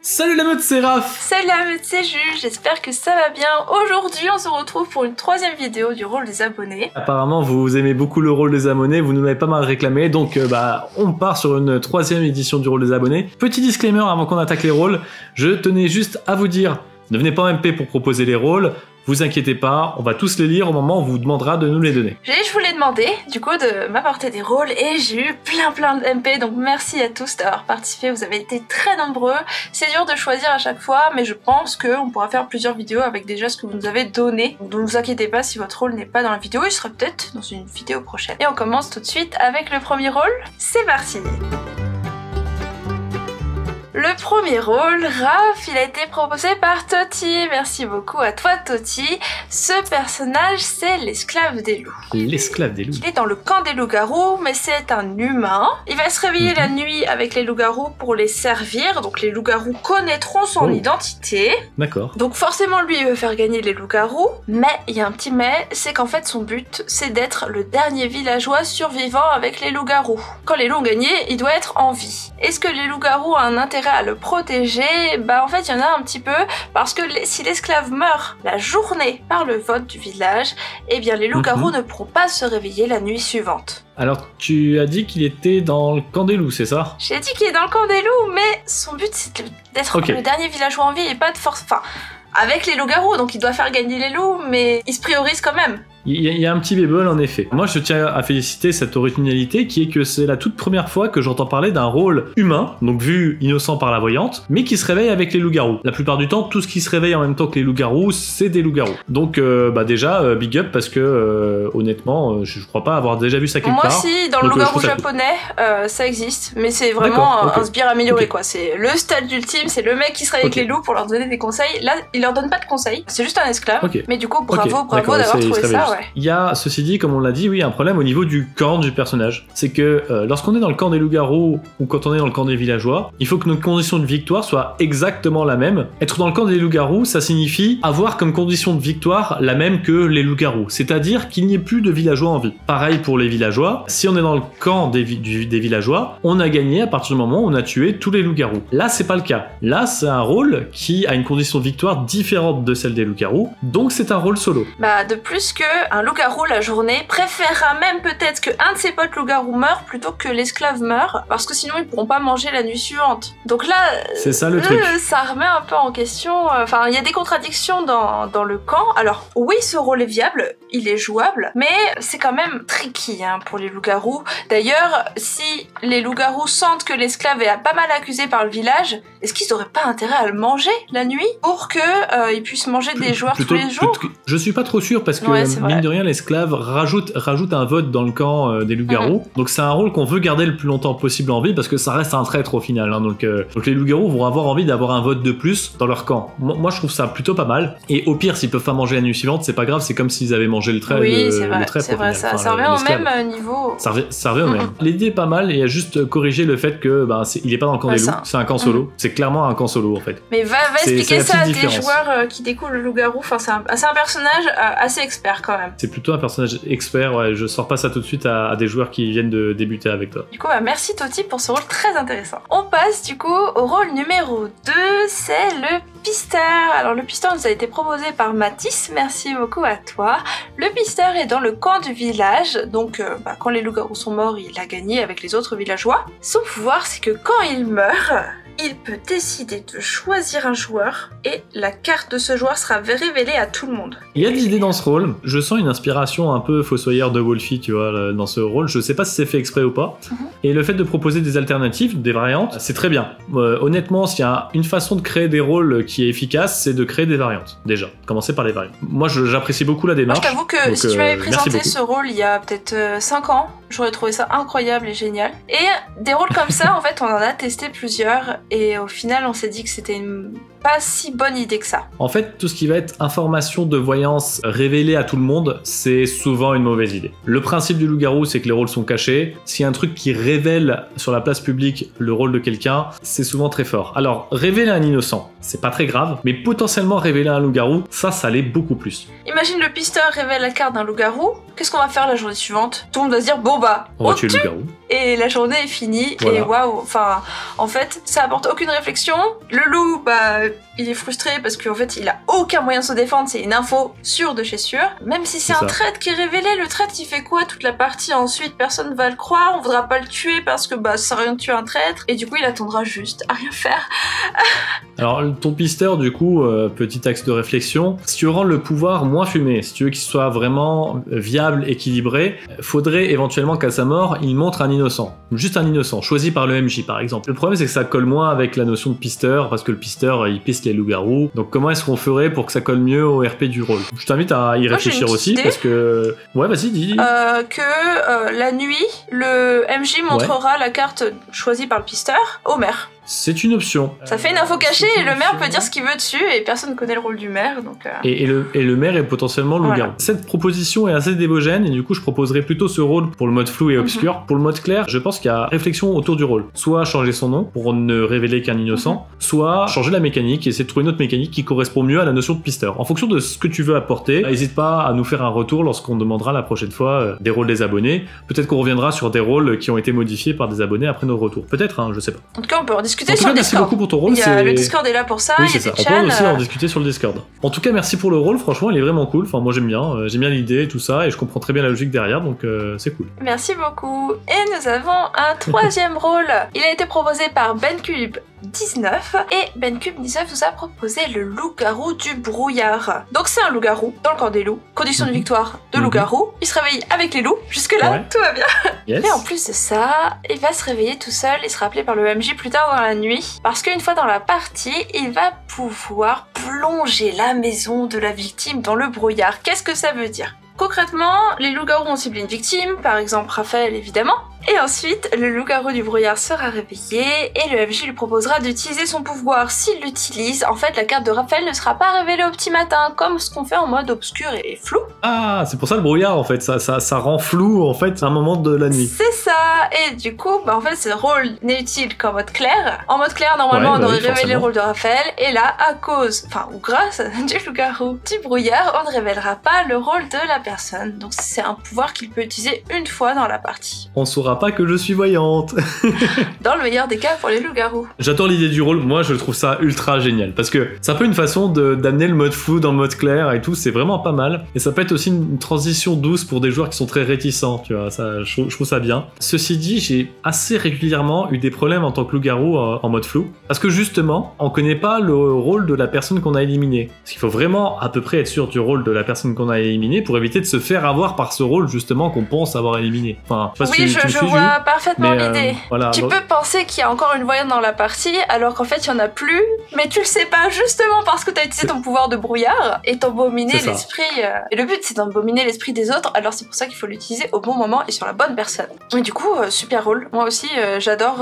Salut la meute, c'est Raph. Salut la meute, c'est Jules, j'espère que ça va bien. Aujourd'hui, on se retrouve pour une troisième vidéo du rôle des abonnés. Apparemment, vous aimez beaucoup le rôle des abonnés, vous nous l'avez pas mal réclamé, donc on part sur une troisième édition du rôle des abonnés. Petit disclaimer avant qu'on attaque les rôles, je tenais juste à vous dire, ne venez pas en MP pour proposer les rôles. Vous inquiétez pas, on va tous les lire au moment où on vous demandera de nous les donner. Je vous l'ai demandé, du coup, de m'apporter des rôles et j'ai eu plein de MP, donc merci à tous d'avoir participé, vous avez été très nombreux. C'est dur de choisir à chaque fois, mais je pense qu'on pourra faire plusieurs vidéos avec déjà ce que vous nous avez donné. Donc ne vous inquiétez pas si votre rôle n'est pas dans la vidéo, il sera peut-être dans une vidéo prochaine. Et on commence tout de suite avec le premier rôle, c'est parti! Le premier rôle, Raph, il a été proposé par Toti. Merci beaucoup à toi, Toti. Ce personnage, c'est l'esclave des loups. L'esclave des loups. Il est dans le camp des loups-garous, mais c'est un humain. Il va se réveiller la nuit avec les loups-garous pour les servir. Donc les loups-garous connaîtront son identité. D'accord. Donc forcément, lui, il veut faire gagner les loups-garous. Mais il y a un petit mais, c'est qu'en fait, son but, c'est d'être le dernier villageois survivant avec les loups-garous. Quand les loups ont gagné, il doit être en vie. Est-ce que les loups-garous ont un intérêt à le protéger? Bah en fait il y en a un petit peu, parce que si l'esclave meurt la journée par le vote du village, eh bien les loups-garous ne pourront pas se réveiller la nuit suivante. Alors tu as dit qu'il était dans le camp des loups, c'est ça? J'ai dit qu'il est dans le camp des loups, mais son but c'est d'être le dernier villageois en vie et pas de force... Enfin, avec les loups-garous, donc il doit faire gagner les loups, mais il se priorise quand même. Il y a un petit bémol en effet. Moi je tiens à féliciter cette originalité qui est que c'est la toute première fois que j'entends parler d'un rôle humain, donc vu innocent par la voyante, mais qui se réveille avec les loups-garous. La plupart du temps, tout ce qui se réveille en même temps que les loups-garous, c'est des loups-garous. Donc déjà, big up parce que honnêtement, je crois pas avoir déjà vu ça quelque part. Moi aussi, dans le loup-garou japonais, ça existe, mais c'est vraiment un sbire amélioré quoi. C'est le stade ultime, c'est le mec qui se réveille avec les loups pour leur donner des conseils. Là, il leur donne pas de conseils, c'est juste un esclave. Mais du coup, bravo d'avoir trouvé ça. Il y a, ceci dit, comme on l'a dit, oui, un problème au niveau du camp du personnage. C'est que lorsqu'on est dans le camp des loups-garous ou quand on est dans le camp des villageois, il faut que notre condition de victoire soit exactement la même. Être dans le camp des loups-garous, ça signifie avoir comme condition de victoire la même que les loups-garous. C'est-à-dire qu'il n'y ait plus de villageois en vie. Pareil pour les villageois, si on est dans le camp des villageois, on a gagné à partir du moment où on a tué tous les loups-garous. Là, c'est pas le cas. Là, c'est un rôle qui a une condition de victoire différente de celle des loups-garous, donc c'est un rôle solo. Bah, de plus que un loup-garou la journée préférera même peut-être que un de ses potes loups-garous meure plutôt que l'esclave meure, parce que sinon ils pourront pas manger la nuit suivante. Donc là, c'est ça le truc. Ça remet un peu en question. Enfin, il y a des contradictions dans le camp. Alors oui, ce rôle est viable, il est jouable, mais c'est quand même tricky pour les loups-garous. D'ailleurs, si les loups-garous sentent que l'esclave est pas mal accusé par le village, est-ce qu'ils auraient pas intérêt à le manger la nuit pour que ils puissent manger des joueurs tous les jours? Je suis pas trop sûr parce que mine de rien, l'esclave rajoute un vote dans le camp des loups-garous. Donc c'est un rôle qu'on veut garder le plus longtemps possible en vie parce que ça reste un traître au final. Donc les loups-garous vont avoir envie d'avoir un vote de plus dans leur camp. Moi je trouve ça plutôt pas mal. Et au pire, s'ils peuvent pas manger la nuit suivante, c'est pas grave, c'est comme s'ils avaient mangé le trèfle. Oui, c'est vrai, ça revient au même niveau. Ça revient au même. L'idée est pas mal et il y a juste corrigé le fait que il est pas dans le camp des loups, c'est un camp solo. C'est clairement un camp solo en fait. Mais va expliquer ça à des joueurs qui découvrent le loup-garou. Enfin, c'est un personnage assez expert quand même. C'est plutôt un personnage expert, ouais, je sors pas ça tout de suite à des joueurs qui viennent de débuter avec toi. Du coup, merci Toti pour ce rôle très intéressant. On passe du coup au rôle numéro 2, c'est le pisteur. Alors le pisteur nous a été proposé par Mathis, merci beaucoup à toi. Le pisteur est dans le camp du village, donc quand les loups-garous sont morts, il a gagné avec les autres villageois. Son pouvoir, c'est que quand il meurt, il peut décider de choisir un joueur et la carte de ce joueur sera révélée à tout le monde. Il y a des idées dans ce rôle. Je sens une inspiration un peu Fossoyeur de Wolfie, tu vois, dans ce rôle. Je sais pas si c'est fait exprès ou pas. Et le fait de proposer des alternatives, des variantes, c'est très bien. Honnêtement, s'il y a une façon de créer des rôles qui est efficace, c'est de créer des variantes. Déjà, commencer par les variantes. Moi, j'apprécie beaucoup la démarche. Moi, je t'avoue que si tu m'avais présenté ce rôle il y a peut-être 5 ans, j'aurais trouvé ça incroyable et génial. Et des rôles comme ça, en fait, on en a testé plusieurs. Et au final, on s'est dit que c'était une pas si bonne idée que ça. En fait, tout ce qui va être information de voyance révélée à tout le monde, c'est souvent une mauvaise idée. Le principe du loup-garou, c'est que les rôles sont cachés. S'il y a un truc qui révèle sur la place publique le rôle de quelqu'un, c'est souvent très fort. Alors, révéler un innocent, c'est pas très grave, mais potentiellement révéler un loup-garou, ça l'est beaucoup plus. Imagine le pisteur révèle la carte d'un loup-garou, qu'est-ce qu'on va faire la journée suivante? Tout le monde va se dire, bon bah, On va tuer le loup-garou. Et la journée est finie, Voilà. et waouh, enfin, en fait, ça apporte aucune réflexion. Le loup, bah, il est frustré parce qu'en fait, il a aucun moyen de se défendre, c'est une info sûre de chez sûr. Même si c'est un traître qui est révélé, le traître, il fait quoi toute la partie ensuite? Personne va le croire, on voudra pas le tuer parce que, bah, ça sert à rien de tuer un traître, et du coup, il attendra juste à rien faire. Alors, ton pisteur, du coup, petit axe de réflexion, si tu veux rendre le pouvoir moins fumé, si tu veux qu'il soit vraiment viable, équilibré, faudrait éventuellement qu'à sa mort, il montre un innocent. Juste un innocent, choisi par le MJ par exemple. Le problème, c'est que ça colle moins avec la notion de pisteur, parce que le pisteur, il piste les loups-garous. Donc comment est-ce qu'on ferait pour que ça colle mieux au RP du rôle? Je t'invite à y réfléchir aussi, idée. parce que... Ouais, vas-y, dis. La nuit, le MJ montrera la carte choisie par le pisteur au maire. C'est une option. Ça fait une info cachée et le maire peut dire ce qu'il veut dessus et personne ne connaît le rôle du maire. Donc et le maire est potentiellement le loup-garou. Voilà. Cette proposition est assez débogène et du coup je proposerais plutôt ce rôle pour le mode flou et obscur. Pour le mode clair, je pense qu'il y a réflexion autour du rôle. Soit changer son nom pour ne révéler qu'un innocent, soit changer la mécanique et essayer de trouver une autre mécanique qui correspond mieux à la notion de pisteur. En fonction de ce que tu veux apporter, n'hésite pas à nous faire un retour lorsqu'on demandera la prochaine fois des rôles des abonnés. Peut-être qu'on reviendra sur des rôles qui ont été modifiés par des abonnés après notre retour. Peut-être, hein, je sais pas. En tout cas, on peut en discuter sur le Discord. Pour ton rôle, Le Discord est là pour ça, oui, il y a c'est des ça. On peut chats. aussi en discuter sur le Discord. En tout cas, merci pour le rôle, franchement, il est vraiment cool. Enfin, moi j'aime bien l'idée et tout ça, et je comprends très bien la logique derrière, donc c'est cool. Merci beaucoup. Et nous avons un troisième rôle. Il a été proposé par BenCube 19 et BenCube 19 nous a proposé le loup-garou du brouillard. Donc c'est un loup-garou dans le camp des loups. Condition de victoire de loup-garou. Il se réveille avec les loups. Jusque là, tout va bien. Yes. Et en plus de ça, il va se réveiller tout seul et sera appelé par le MJ plus tard dans la nuit. Parce qu'une fois dans la partie, il va pouvoir plonger la maison de la victime dans le brouillard. Qu'est-ce que ça veut dire? Concrètement, les loups-garous ont ciblé une victime, par exemple Raphaël évidemment, et ensuite le loup-garou du brouillard sera réveillé et le MJ lui proposera d'utiliser son pouvoir. S'il l'utilise, en fait la carte de Raphaël ne sera pas révélée au petit matin, comme ce qu'on fait en mode obscur et flou. Ah, c'est pour ça le brouillard en fait, ça rend flou en fait à un moment de la nuit. C'est ça, et du coup, en fait ce rôle n'est utile qu'en mode clair. En mode clair, normalement on aurait révélé le rôle de Raphaël, et là, à cause, ou grâce du loup-garou du brouillard, on ne révélera pas le rôle de la personne. Donc c'est un pouvoir qu'il peut utiliser une fois dans la partie. On saura pas que je suis voyante. Dans le meilleur des cas pour les loups-garous. J'adore l'idée du rôle, moi je trouve ça ultra génial, parce que c'est un peu une façon d'amener le mode flou dans le mode clair et tout, c'est vraiment pas mal. Et ça peut être aussi une transition douce pour des joueurs qui sont très réticents, tu vois, ça, je trouve ça bien. Ceci dit, j'ai assez régulièrement eu des problèmes en tant que loup-garou en mode flou, parce que justement, on connaît pas le rôle de la personne qu'on a éliminée. Parce qu'il faut vraiment à peu près être sûr du rôle de la personne qu'on a éliminée pour éviter de se faire avoir par ce rôle justement qu'on pense avoir éliminé. Enfin, oui, je vois parfaitement l'idée. Voilà, tu peux penser qu'il y a encore une voyante dans la partie, alors qu'en fait il y en a plus, mais tu le sais pas justement parce que t'as utilisé ton pouvoir de brouillard et t'embominer l'esprit. Et le but c'est d'embominer l'esprit des autres, alors c'est pour ça qu'il faut l'utiliser au bon moment et sur la bonne personne. Et du coup, super rôle. Moi aussi, j'adore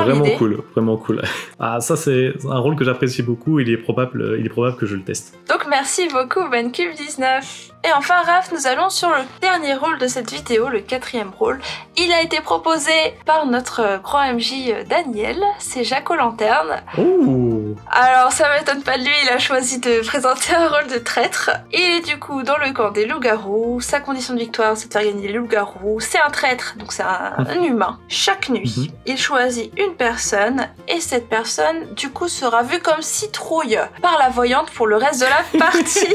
l'idée. Vraiment cool. Ah, ça c'est un rôle que j'apprécie beaucoup. Il est probable que je le teste. Donc merci beaucoup BenCube19. Et enfin Raph, nous allons sur le dernier rôle de cette vidéo, le quatrième rôle. Il a été proposé par notre grand MJ Daniel, c'est Jaco Lanterne. Ouh. Alors ça m'étonne pas de lui, il a choisi de présenter un rôle de traître. Il est du coup dans le camp des loups-garous, sa condition de victoire c'est de faire gagner les loups-garous, c'est un traître, donc c'est un humain. Chaque nuit, il choisit une personne, et cette personne du coup sera vue comme citrouille par la voyante pour le reste de la partie.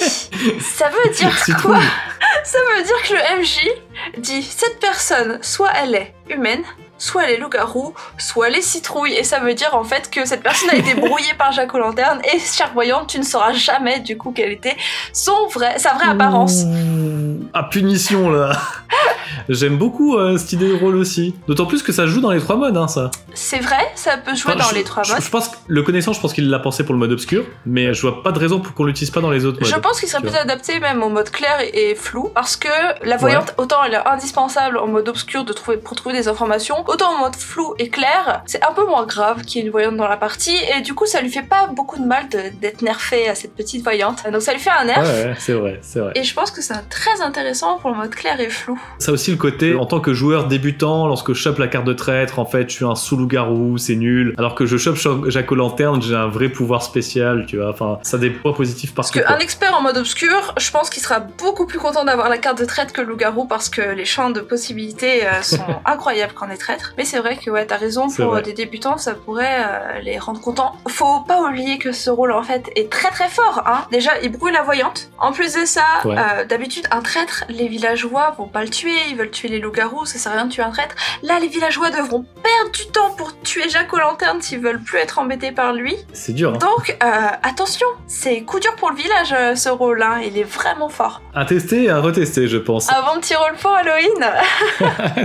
Ça veut dire quoi? Ça veut dire que le MJ dit cette personne, soit elle est humaine, soit elle est loup-garou, soit elle est citrouille, et ça veut dire en fait que cette personne a été brouillée par Jaco Lanterne, et chère voyante, tu ne sauras jamais du coup quelle était sa vraie apparence. Ah, punition là. J'aime beaucoup cette idée de rôle aussi. D'autant plus que ça joue dans les trois modes, hein, ça. C'est vrai, ça peut jouer dans les trois modes. Je pense que le connaissant, je pense qu'il l'a pensé pour le mode obscur, mais je vois pas de raison pour qu'on l'utilise pas dans les autres modes. Je pense qu'il serait plus adapté même au mode clair et flou, parce que la voyante, autant elle est indispensable en mode obscur pour trouver des informations, Autant en mode flou et clair, c'est un peu moins grave qu'il y ait une voyante dans la partie, et du coup ça lui fait pas beaucoup de mal d'être nerfé à cette petite voyante. Donc ça lui fait un nerf. Ouais, c'est vrai, c'est vrai. Et je pense que c'est très intéressant pour le mode clair et flou. Ça a aussi le côté, en tant que joueur débutant, lorsque je chope la carte de traître, en fait, je suis un sous-loup-garou, c'est nul. Alors que je chope Jack O'Lanterne, j'ai un vrai pouvoir spécial, tu vois. Enfin, ça a des points positifs Parce partout. qu'un expert en mode obscur, je pense qu'il sera beaucoup plus content d'avoir la carte de traître que le loup-garou, parce que les champs de possibilités sont incroyables quand on est traître. Mais c'est vrai que ouais, t'as raison, pour des débutants, ça pourrait les rendre contents. Faut pas oublier que ce rôle, en fait, est très très fort, hein. Déjà, il brouille la voyante. En plus de ça, d'habitude, un traître, les villageois vont pas le tuer, ils veulent tuer les loups-garous, ça sert à rien de tuer un traître. Là, les villageois devront perdre du temps pour tuer Jack O'Lanterne s'ils veulent plus être embêtés par lui. C'est dur, hein. Donc, attention, c'est coup dur pour le village, ce rôle, hein. Il est vraiment fort. À tester et à retester, je pense. Un bon petit rôle pour Halloween.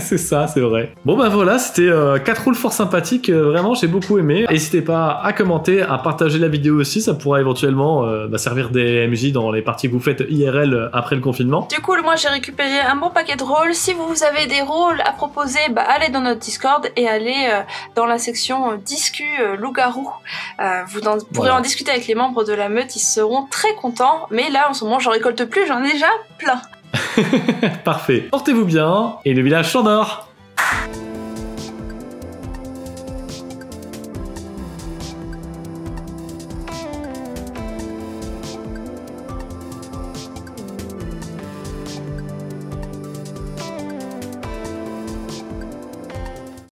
C'est ça, c'est vrai. Bon bah voilà, c'était 4 rôles fort sympathiques, vraiment j'ai beaucoup aimé. N'hésitez pas à commenter, à partager la vidéo aussi, ça pourra éventuellement servir des MJ dans les parties que vous faites IRL après le confinement. Du coup, moi j'ai récupéré un bon paquet de rôles. Si vous avez des rôles à proposer, allez dans notre Discord et allez dans la section Discu Loup-Garou. Vous pourrez en discuter avec les membres de la meute, ils seront très contents. Mais là, en ce moment, j'en récolte plus, j'en ai déjà plein. Parfait. Portez-vous bien et le village s'endort.